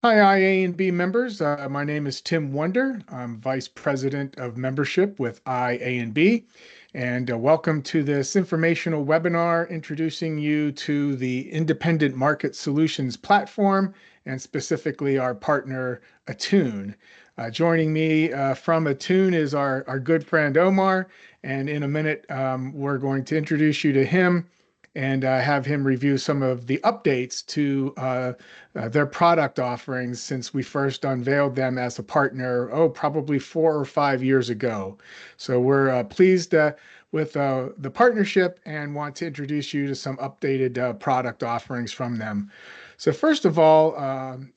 Hi, IA&B members. My name is Tim Wonder. I'm Vice President of Membership with IA&B, and welcome to this informational webinar introducing you to the Independent Market Solutions platform and specifically our partner, Attune. Joining me from Attune is our good friend Omar, and in a minute, we're going to introduce you to him and have him review some of the updates to their product offerings since we first unveiled them as a partner, probably 4 or 5 years ago. So we're pleased with the partnership and want to introduce you to some updated product offerings from them. So first of all,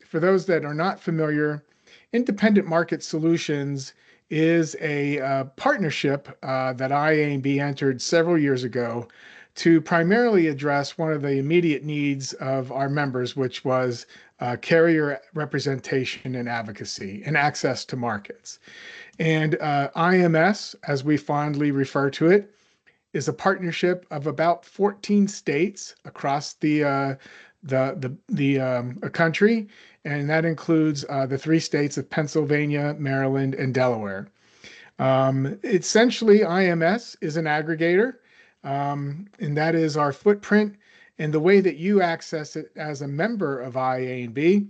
for those that are not familiar, Independent Market Solutions is a partnership that IA&B entered several years ago to primarily address one of the immediate needs of our members, which was carrier representation and advocacy and access to markets. And IMS, as we fondly refer to it, is a partnership of about 14 states across the country, and that includes the three states of Pennsylvania, Maryland, and Delaware. Essentially, IMS is an aggregator, and that is our footprint and the way that you access it as a member of IA&B.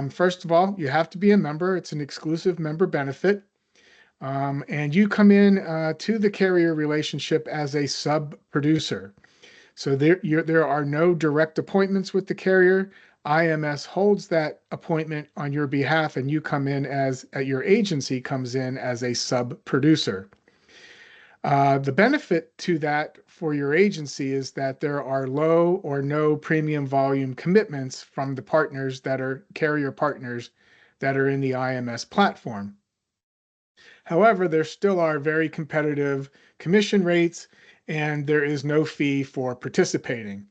First of all, you have to be a member. It's an exclusive member benefit. And you come in to the carrier relationship as a sub-producer. So there are no direct appointments with the carrier. IMS holds that appointment on your behalf, and you come in as your agency comes in as a sub-producer. The benefit to that for your agency is that there are low or no premium volume commitments from the partners that are carrier partners that are in the IMS platform. However, there still are very competitive commission rates, and there is no fee for participating.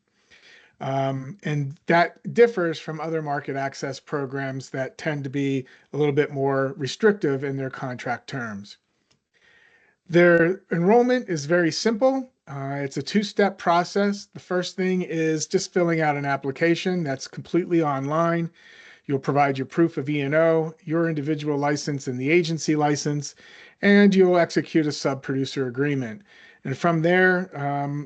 And that differs from other market access programs that tend to be a little bit more restrictive in their contract terms. Their enrollment is very simple. It's a two-step process. The first thing is just filling out an application that's completely online. You'll provide your proof of E&O, your individual license and the agency license, and you'll execute a sub-producer agreement. And from there,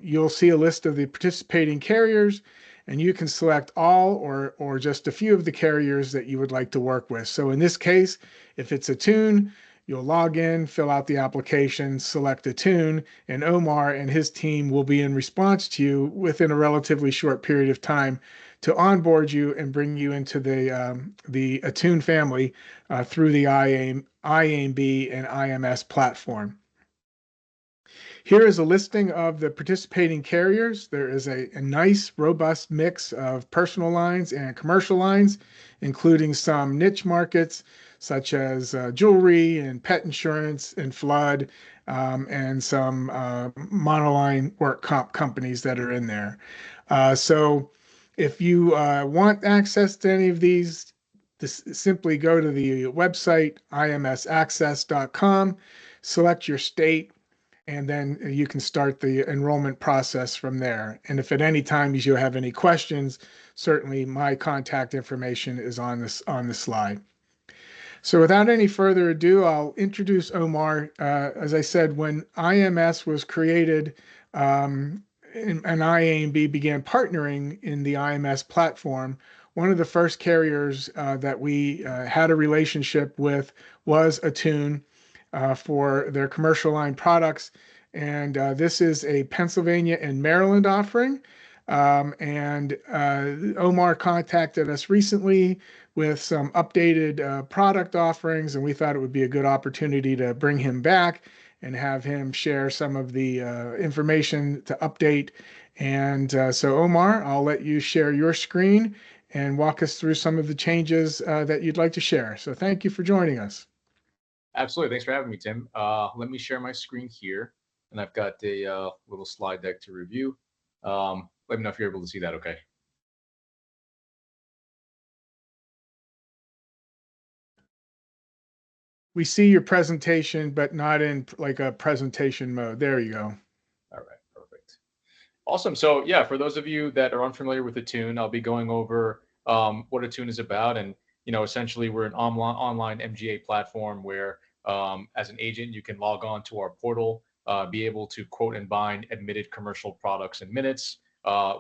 you'll see a list of the participating carriers, and you can select all or just a few of the carriers that you would like to work with. So in this case, if it's Attune, you'll log in, fill out the application, select Attune, and Omar and his team will be in response to you within a relatively short period of time to onboard you and bring you into the Attune family through the IA&B and IMS platform. Here is a listing of the participating carriers. There is a nice, robust mix of personal lines and commercial lines, including some niche markets such as jewelry and pet insurance and flood, and some monoline work comp companies that are in there. So if you want access to any of these, simply go to the website imsaccess.com, select your state, and then you can start the enrollment process from there. And if at any time you have any questions, certainly my contact information is on the slide. So without any further ado, I'll introduce Omar. As I said, when IMS was created and IA&B began partnering in the IMS platform, one of the first carriers that we had a relationship with was Attune for their commercial line products. And this is a Pennsylvania and Maryland offering. And Omar contacted us recently with some updated product offerings, and we thought it would be a good opportunity to bring him back and have him share some of the information to update. And so Omar, I'll let you share your screen and walk us through some of the changes that you'd like to share. So thank you for joining us. Absolutely. Thanks for having me, Tim. Let me share my screen here, and I've got a little slide deck to review. Let me know if you're able to see that okay. We see your presentation, but not in like a presentation mode. There you go. All right, perfect. Awesome. So yeah, for those of you that are unfamiliar with Attune, I'll be going over what Attune is about and Essentially we're an online MGA platform where as an agent you can log on to our portal, be able to quote and bind admitted commercial products in minutes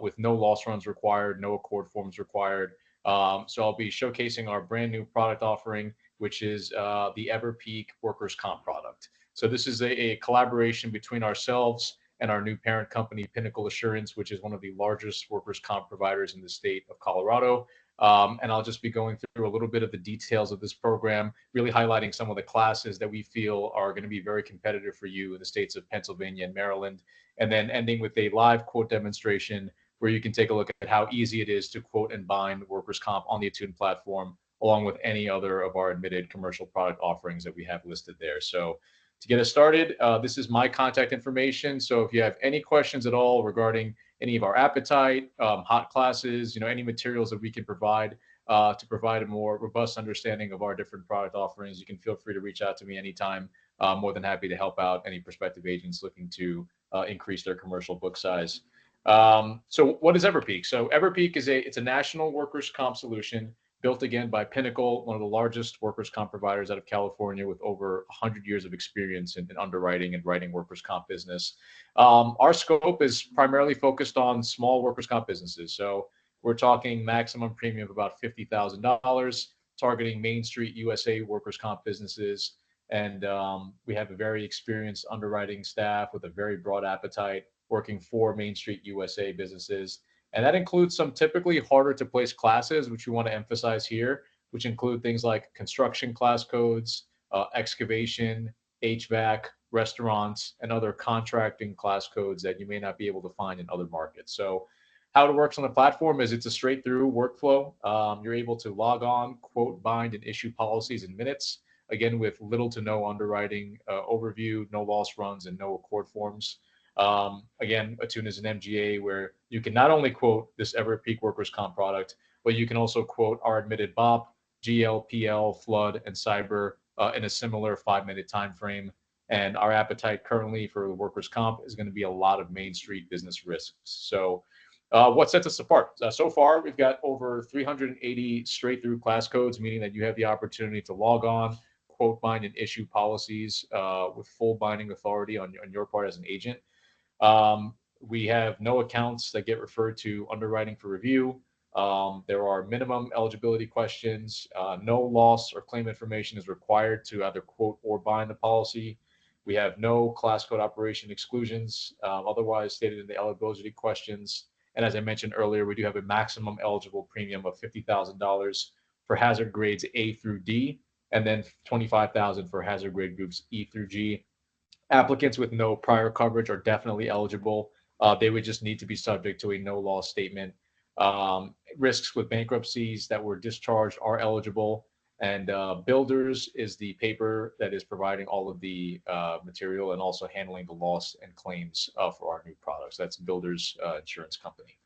with no loss runs required, no accord forms required. So I'll be showcasing our brand new product offering, which is the EverPeak Workers Comp product. So this is a collaboration between ourselves and our new parent company, Pinnacle Assurance, which is one of the largest workers' comp providers in the state of Colorado. And I'll just be going through a little bit of the details of this program, really highlighting some of the classes that we feel are going to be very competitive for you in the states of Pennsylvania and Maryland, and then ending with a live quote demonstration where you can take a look at how easy it is to quote and bind workers' comp on the Attune platform, along with any other of our admitted commercial product offerings that we have listed there. So to get us started, this is my contact information. So if you have any questions at all regarding any of our appetite, hot classes, any materials that we can provide to provide a more robust understanding of our different product offerings, you can feel free to reach out to me anytime. More than happy to help out any prospective agents looking to increase their commercial book size. So what is EverPeak? So EverPeak it's a national workers' comp solution built again by Pinnacle, one of the largest workers' comp providers out of California with over 100 years of experience in underwriting and writing workers' comp business. Our scope is primarily focused on small workers' comp businesses. So we're talking maximum premium of about $50,000, targeting Main Street USA workers' comp businesses. And we have a very experienced underwriting staff with a very broad appetite working for Main Street USA businesses. And that includes some typically harder to place classes, which we want to emphasize here, which include things like construction class codes, excavation, HVAC, restaurants, and other contracting class codes that you may not be able to find in other markets. So how it works on the platform is it's a straight through workflow. You're able to log on, quote, bind, and issue policies in minutes, again, with little to no underwriting overview, no loss runs, and no accord forms. Again, Attune is an MGA where you can not only quote this EverPeak Workers Comp product, but you can also quote our admitted BOP, GL, flood, and cyber in a similar 5-minute time frame. And our appetite currently for the workers' comp is going to be a lot of Main Street business risks. So what sets us apart? So far, we've got over 380 straight through class codes, meaning that you have the opportunity to log on, quote, bind, and issue policies with full binding authority on your part as an agent. We have no accounts that get referred to underwriting for review. There are minimum eligibility questions. No loss or claim information is required to either quote or bind the policy. We have no class code operation exclusions, otherwise stated in the eligibility questions. And as I mentioned earlier, we do have a maximum eligible premium of $50,000 for hazard grades A through D, and then $25,000 for hazard grade groups E through G. Applicants with no prior coverage are definitely eligible. They would just need to be subject to a no loss statement. Risks with bankruptcies that were discharged are eligible. And Builders is the paper that is providing all of the material and also handling the loss and claims for our new products. That's Builders Insurance Company.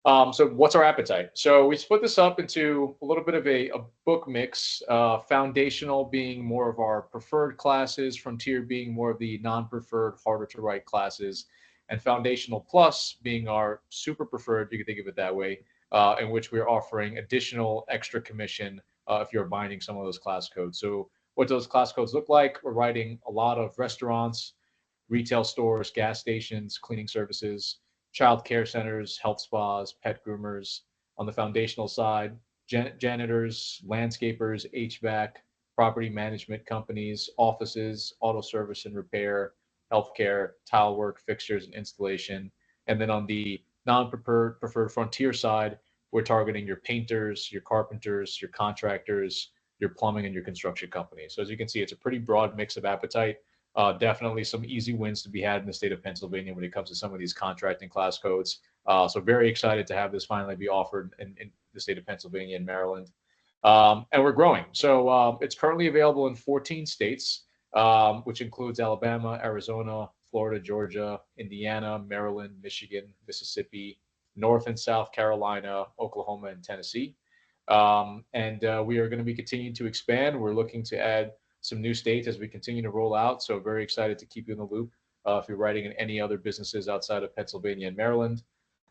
So what's our appetite? So we split this up into a little bit of a book mix, foundational being more of our preferred classes, frontier being more of the non-preferred, harder to write classes, and foundational plus being our super preferred, you can think of it that way, in which we're offering additional extra commission if you're binding some of those class codes. So what those class codes look like, we're writing a lot of restaurants, retail stores, gas stations, cleaning services, child care centers, health spas, pet groomers. On the foundational side, janitors, landscapers, HVAC, property management companies, offices, auto service and repair, healthcare, tile work, fixtures, and installation. And then on the non-preferred frontier side, we're targeting your painters, your carpenters, your contractors, your plumbing, and your construction companies. So as you can see, it's a pretty broad mix of appetite. Definitely some easy wins to be had in the state of Pennsylvania when it comes to some of these contracting class codes. So very excited to have this finally be offered in the state of Pennsylvania and Maryland. And we're growing. So it's currently available in 14 states, which includes Alabama, Arizona, Florida, Georgia, Indiana, Maryland, Michigan, Mississippi, North and South Carolina, Oklahoma, and Tennessee. And we are going to be continuing to expand. We're looking to add some new states as we continue to roll out. So very excited to keep you in the loop if you're writing in any other businesses outside of Pennsylvania and Maryland.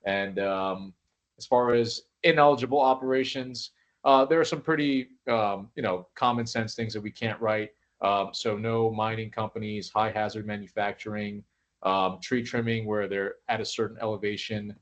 And as far as ineligible operations, There are some pretty, common sense things that we can't write. So no mining companies, high hazard manufacturing, tree trimming where they're at a certain elevation,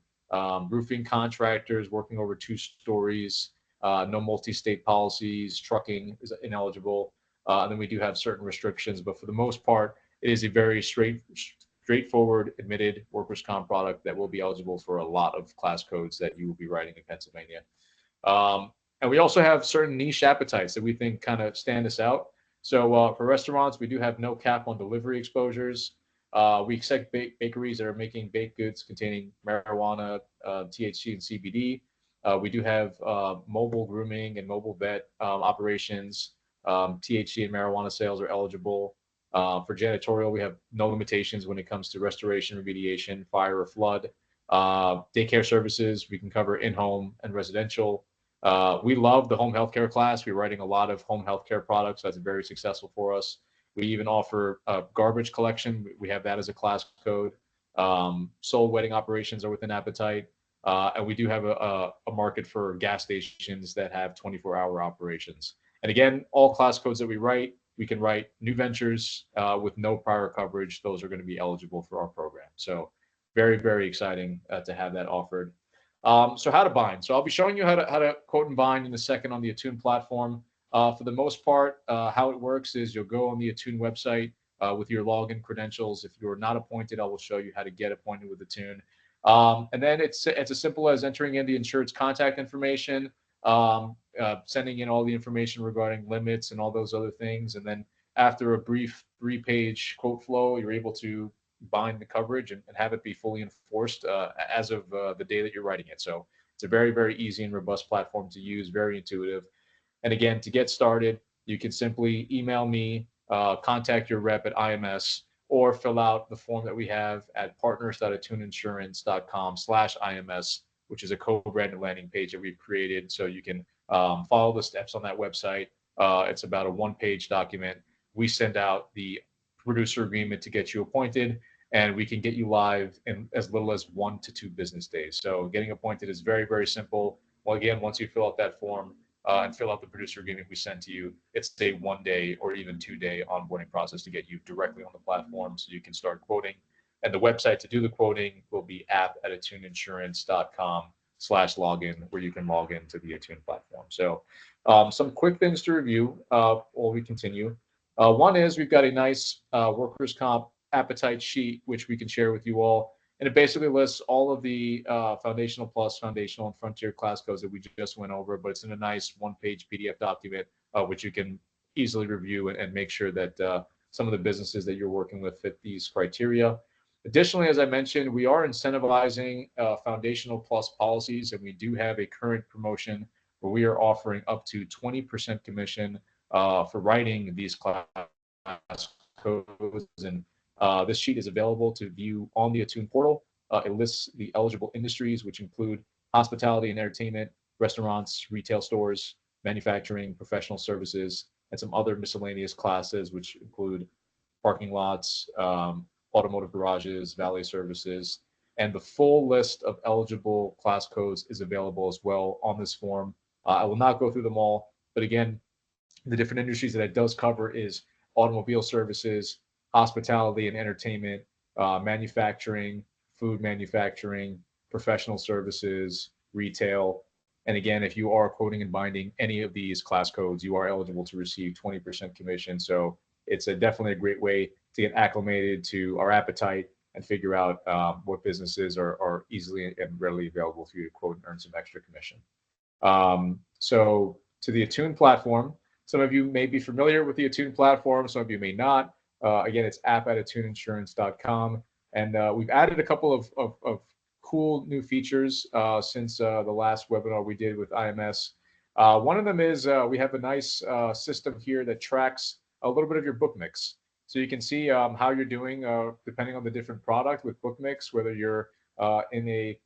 roofing contractors working over 2 stories, no multi-state policies, trucking is ineligible. And then we do have certain restrictions, but for the most part, it is a very straightforward admitted workers' comp product that will be eligible for a lot of class codes that you will be writing in Pennsylvania. And we also have certain niche appetites that we think kind of stand us out. So for restaurants, we do have no cap on delivery exposures. We accept bakeries that are making baked goods containing marijuana, THC, and CBD. We do have mobile grooming and mobile vet operations. THC and marijuana sales are eligible. For janitorial, we have no limitations when it comes to restoration, remediation, fire, or flood. Daycare services, we can cover in home and residential. We love the home healthcare class. We're writing a lot of home healthcare products. That's very successful for us. We even offer garbage collection. We have that as a class code. Soul wedding operations are within appetite. And we do have a market for gas stations that have 24-hour operations. And again, all class codes that we can write new ventures with no prior coverage. Those are going to be eligible for our program. So very, very exciting to have that offered. So how to bind. So I'll be showing you how to quote and bind in a second on the Attune platform. For the most part, how it works is you'll go on the Attune website with your login credentials. If you're not appointed, I will show you how to get appointed with Attune. And then it's as simple as entering in the insured's contact information, sending in all the information regarding limits and all those other things. And then after a brief 3-page quote flow, you're able to bind the coverage and have it be fully enforced as of the day that you're writing it. So it's a very, very easy and robust platform to use, very intuitive. And again, to get started, you can simply email me, contact your rep at IMS, or fill out the form that we have at partners.attuneinsurance.com/IMS, which is a co-branded landing page that we've created. So you can follow the steps on that website. It's about a 1-page document. We send out the producer agreement to get you appointed, and we can get you live in as little as 1 to 2 business days. So getting appointed is very, very simple. Well, again, once you fill out that form and fill out the producer agreement we send to you, it's a 1 day or even 2 day onboarding process to get you directly on the platform so you can start quoting. And the website to do the quoting will be app@attuneinsurance.com/login, where you can log into the Attune platform. So some quick things to review while we continue. One is we've got a nice workers' comp appetite sheet, which we can share with you all. And it basically lists all of the foundational plus, foundational, and frontier class codes that we just went over, but it's in a nice 1-page PDF document, which you can easily review and make sure that some of the businesses that you're working with fit these criteria. Additionally, as I mentioned, we are incentivizing foundational plus policies, and we do have a current promotion where we are offering up to 20% commission for writing these class codes. And this sheet is available to view on the Attune portal. It lists the eligible industries, which include hospitality and entertainment, restaurants, retail stores, manufacturing, professional services, and some other miscellaneous classes, which include parking lots, automotive garages, valet services. And the full list of eligible class codes is available as well on this form. I will not go through them all, but again, the different industries that it does cover is automobile services, hospitality and entertainment, manufacturing, food manufacturing, professional services, retail. And again, if you are quoting and binding any of these class codes, you are eligible to receive 20% commission. So it's definitely a great way to get acclimated to our appetite and figure out what businesses are easily and readily available for you to quote and earn some extra commission. So to the Attune platform, some of you may be familiar with the Attune platform, some of you may not. Again, it's app@attuneinsurance.com. And we've added a couple of cool new features since the last webinar we did with IMS. One of them is we have a nice system here that tracks a little bit of your book mix. So you can see how you're doing depending on the different product with book mix, whether you're in a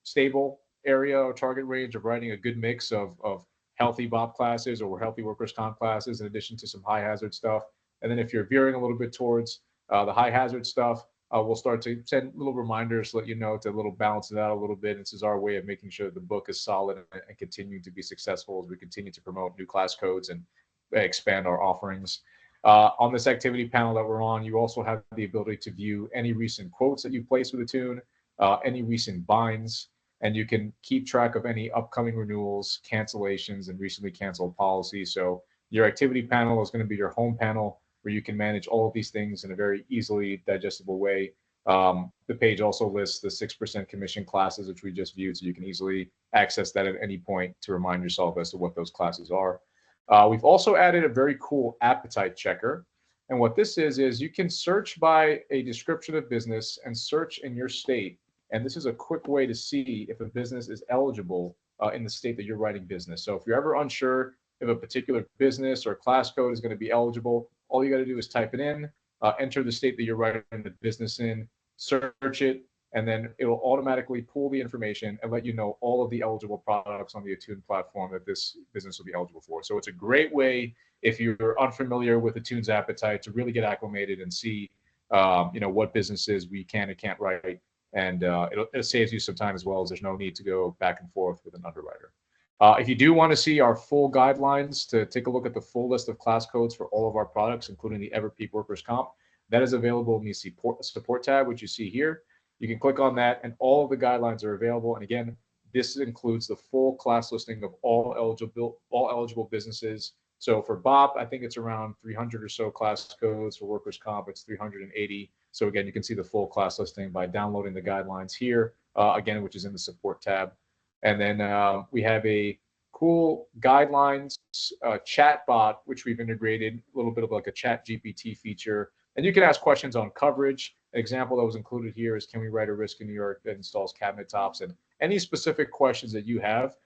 stable area or target range of writing a good mix of healthy BOP classes or healthy workers' comp classes, in addition to some high hazard stuff. And then if you're veering a little bit towards the high hazard stuff, we'll start to send little reminders to let you know to a little balance it out a little bit. This is our way of making sure the book is solid and continuing to be successful as we continue to promote new class codes and expand our offerings. On this activity panel that we're on, you also have the ability to view any recent quotes that you placed with Attune, any recent binds, and you can keep track of any upcoming renewals, cancellations, and recently canceled policies. So your activity panel is going to be your home panel where you can manage all of these things in a very easily digestible way. The page also lists the 6% commission classes, which we just viewed, so you can easily access that at any point to remind yourself as to what those classes are. We've also added a very cool appetite checker. And what this is you can search by a description of business and search in your state. And this is a quick way to see if a business is eligible in the state that you're writing business. So if you're ever unsure if a particular business or class code is going to be eligible, all you got to do is type it in, enter the state that you're writing the business in, search it, and then it will automatically pull the information and let you know all of the eligible products on the Attune platform that this business will be eligible for. So it's a great way if you're unfamiliar with Attune's appetite to really get acclimated and see, what businesses we can and can't write, and it saves you some time as well, as there's no need to go back and forth with an underwriter. If you do want to see our full guidelines to take a look at the full list of class codes for all of our products, including the EverPeak Workers Comp, that is available in the support tab, which you see here. You can click on that, and all of the guidelines are available. And again, this includes the full class listing of all eligible businesses. So for BOP, I think it's around 300 or so class codes. For workers' comp, it's 380. So again, you can see the full class listing by downloading the guidelines here, again, which is in the support tab. And then we have a cool guidelines chat bot, which we've integrated, a little bit of like a chat GPT feature. And you can ask questions on coverage. An example that was included here is, can we write a risk in New York that installs cabinet tops? And any specific questions that you have,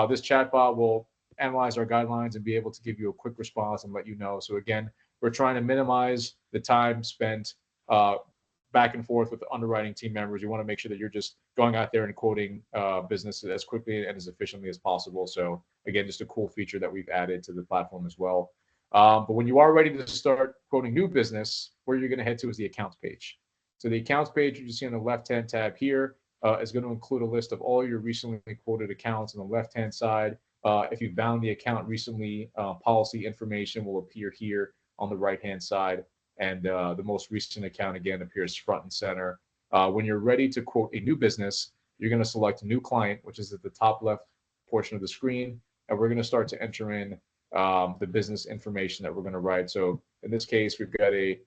this chatbot will analyze our guidelines and be able to give you a quick response and let you know. So again, we're trying to minimize the time spent back and forth with the underwriting team members. You want to make sure that you're just going out there and quoting businesses as quickly and as efficiently as possible. So again, just a cool feature that we've added to the platform as well. But when you are ready to start quoting new business, where you're going to head to is the accounts page. So the accounts page you see on the left-hand tab here is going to include a list of all your recently quoted accounts on the left-hand side. If you bound the account recently, policy information will appear here on the right-hand side. And the most recent account, again, appears front and center. When you're ready to quote a new business, you're going to select new client, which is at the top left portion of the screen. And we're going to start to enter in the business information that we're going to write. So in this case, we've got a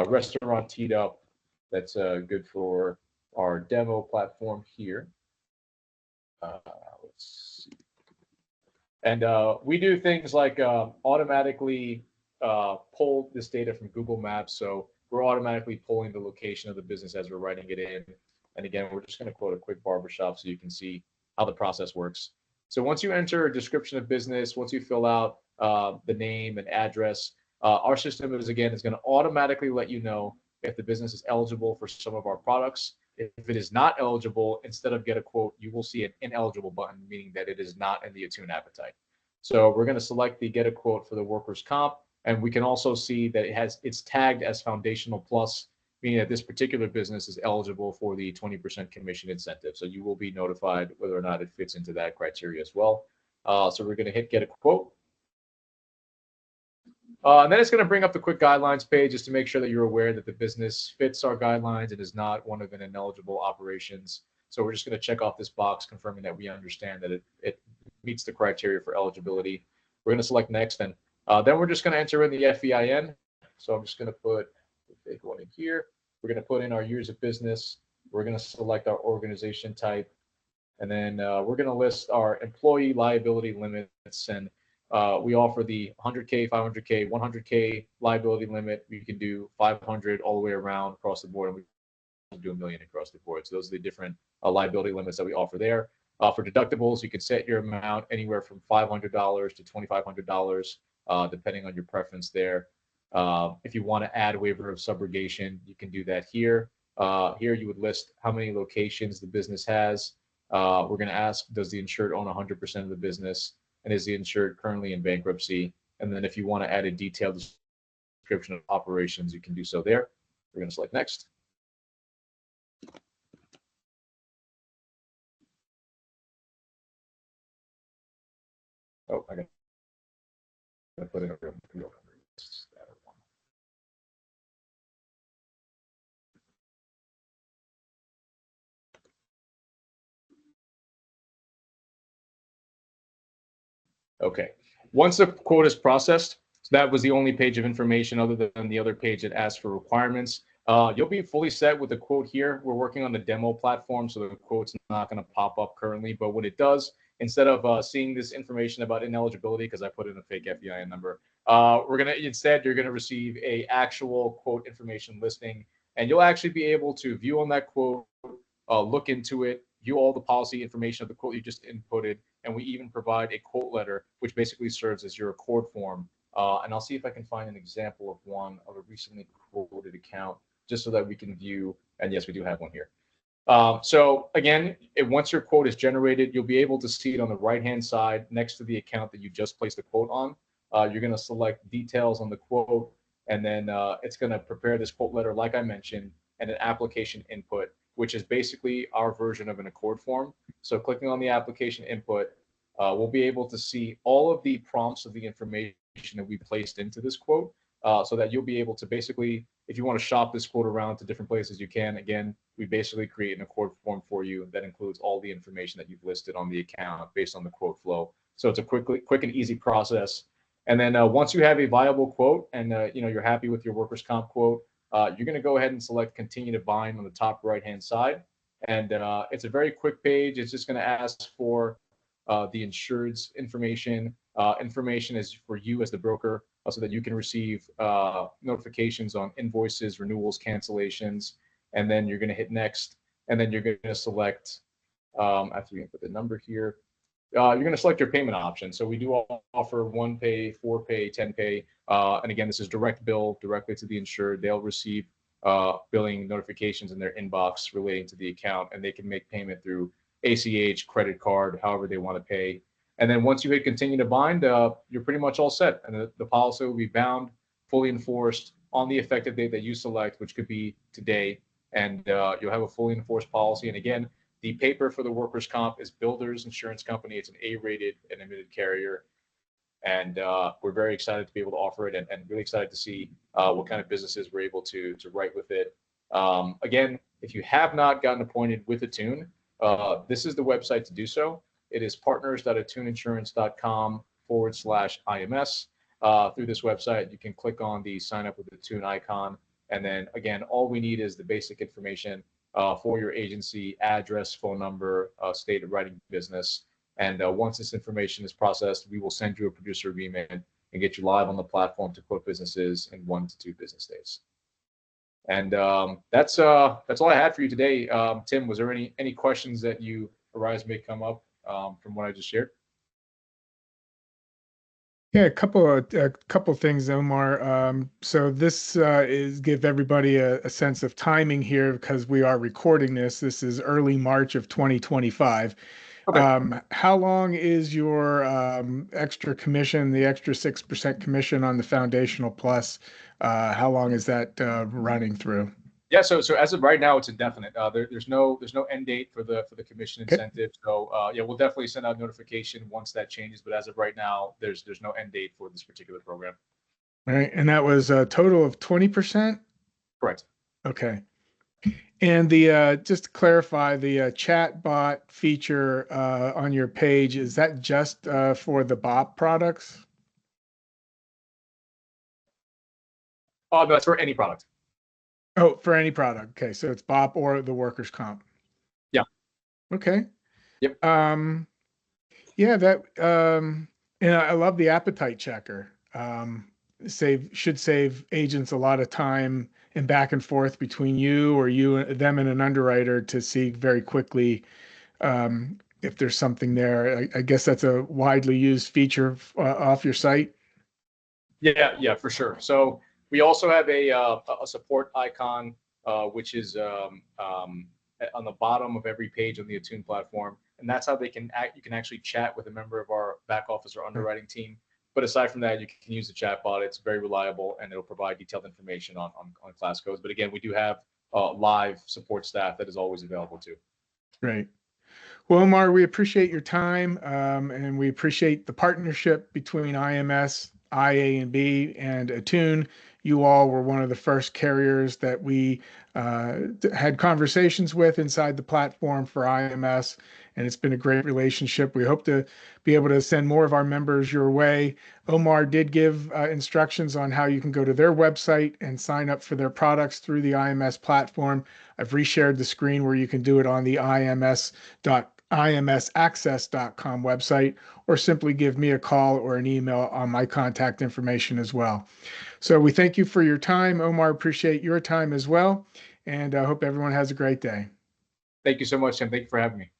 restaurant teed up that's good for our demo platform here. Let's see. And we do things like automatically pull this data from Google Maps. So we're automatically pulling the location of the business as we're writing it in. And again, we're just going to quote a quick barbershop so you can see how the process works. So once you enter a description of business, once you fill out the name and address, our system is going to automatically let you know if the business is eligible for some of our products. If it is not eligible, instead of get a quote, you will see an ineligible button, meaning that it is not in the Attune appetite. So we're going to select the get a quote for the workers' comp, and we can also see that it's tagged as foundational plus, meaning that this particular business is eligible for the 20% commission incentive. So you will be notified whether or not it fits into that criteria as well. So we're going to hit get a quote. And then it's going to bring up the quick guidelines page just to make sure that you're aware that the business fits our guidelines and is not one of an ineligible operations. So we're just going to check off this box confirming that we understand that it meets the criteria for eligibility. We're going to select next, and then we're just going to enter in the FEIN. So I'm just going to put the fake one in here. We're going to put in our years of business. We're going to select our organization type, and then we're going to list our employee liability limits. And we offer the 100K, 500K, 100K liability limit. We can do 500 all the way around across the board, and we can do $1 million across the board. So those are the different liability limits that we offer there. For deductibles, you can set your amount anywhere from $500 to $2,500, depending on your preference there. If you want to add waiver of subrogation, you can do that here. Here you would list how many locations the business has. We're going to ask, does the insured own 100% of the business? And is the insured currently in bankruptcy? And then if you want to add a detailed description of operations, you can do so there. We're going to select next. Oh, I got to put in a real number. Okay. Once the quote is processed, so that was the only page of information other than the other page that asks for requirements. You'll be fully set with the quote here. We're working on the demo platform, so the quote's not going to pop up currently. But what it does, instead of seeing this information about ineligibility, because I put in a fake FEIN number, you're gonna receive a actual quote information listing, and you'll actually be able to view on that quote, look into it, view all the policy information of the quote you just inputted, and we even provide a quote letter, which basically serves as your accord form. And I'll see if I can find an example of one of a recently quoted account, just so that we can view. And yes, we do have one here. So again, once your quote is generated, you'll be able to see it on the right-hand side next to the account that you just placed a quote on. You're going to select details on the quote, and then it's going to prepare this quote letter, like I mentioned, and an application input, which is basically our version of an accord form. So clicking on the application input, we'll be able to see all of the prompts of the information that we placed into this quote, so that you'll be able to basically, if you want to shop this quote around to different places, you can. Again, we basically create an accord form for you that includes all the information that you've listed on the account based on the quote flow. So it's a quick and easy process. And then once you have a viable quote and you're happy with your workers' comp quote, you're going to go ahead and select continue to bind on the top right-hand side. And it's a very quick page. It's just going to ask for the insured's information. Information is for you as the broker, so that you can receive notifications on invoices, renewals, cancellations, and then you're going to hit next, and then you're going to select, after you input the number here, you're going to select your payment option. So we do offer 1 pay, 4 pay, 10 pay, and again, this is direct bill directly to the insured. They'll receive billing notifications in their inbox relating to the account, and they can make payment through ACH, credit card, however they want to pay. And then once you hit continue to bind, you're pretty much all set, and the policy will be bound, fully enforced on the effective date that you select, which could be today, and you'll have a fully enforced policy. And again, the paper for the workers' comp is Builders Insurance Company. It's an A-rated and admitted carrier, and we're very excited to be able to offer it, and really excited to see what kind of businesses we're able to write with it. Again, if you have not gotten appointed with Attune, this is the website to do so. It is partners.attuneinsurance.com/IMS. Through this website, you can click on the sign up with Attune icon. And then again, all we need is the basic information for your agency: address, phone number, state of writing business. And once this information is processed, we will send you a producer agreement and get you live on the platform to quote businesses in 1 to 2 business days. And that's all I had for you today. Tim, was there any questions that you arise may come up from what I just shared? Yeah, a couple things, Omar. So this is give everybody a sense of timing here because we are recording this. This is early March of 2025. Okay. How long is your extra commission, the extra 6% commission on the Foundational Plus? How long is that running through? Yeah, so as of right now, it's indefinite. There's no end date for the commission Okay. incentive. So yeah, we'll definitely send out notification once that changes. But as of right now, there's no end date for this particular program. All right. And that was a total of 20%? Correct. Okay. And the just to clarify, the chat bot feature on your page, is that just for the BOP products? Oh, no, that's for any product. Oh, for any product. Okay, so it's BOP or the workers' comp. Yeah. Okay. Yep. Yeah, that and I love the appetite checker. Should save agents a lot of time and back and forth between you or them and an underwriter to see very quickly if there's something there. I guess that's a widely used feature off your site. Yeah, for sure. So we also have a support icon, which is on the bottom of every page on the Attune platform, and that's how you can actually chat with a member of our back office or underwriting team. But aside from that, you can use the chat bot. It's very reliable, and it'll provide detailed information on class codes. But again, we do have live support staff that is always available too. Right. Well, Omar, we appreciate your time, and we appreciate the partnership between IMS, IA&B, and Attune. You all were one of the first carriers that we had conversations with inside the platform for IMS, and it's been a great relationship. We hope to be able to send more of our members your way. Omar did give instructions on how you can go to their website and sign up for their products through the IMS platform. I've reshared the screen where you can do it on the imsaccess.com website, or simply give me a call or an email on my contact information as well. So we thank you for your time. Omar, appreciate your time as well. And I hope everyone has a great day. Thank you so much, Tim. Thank you for having me.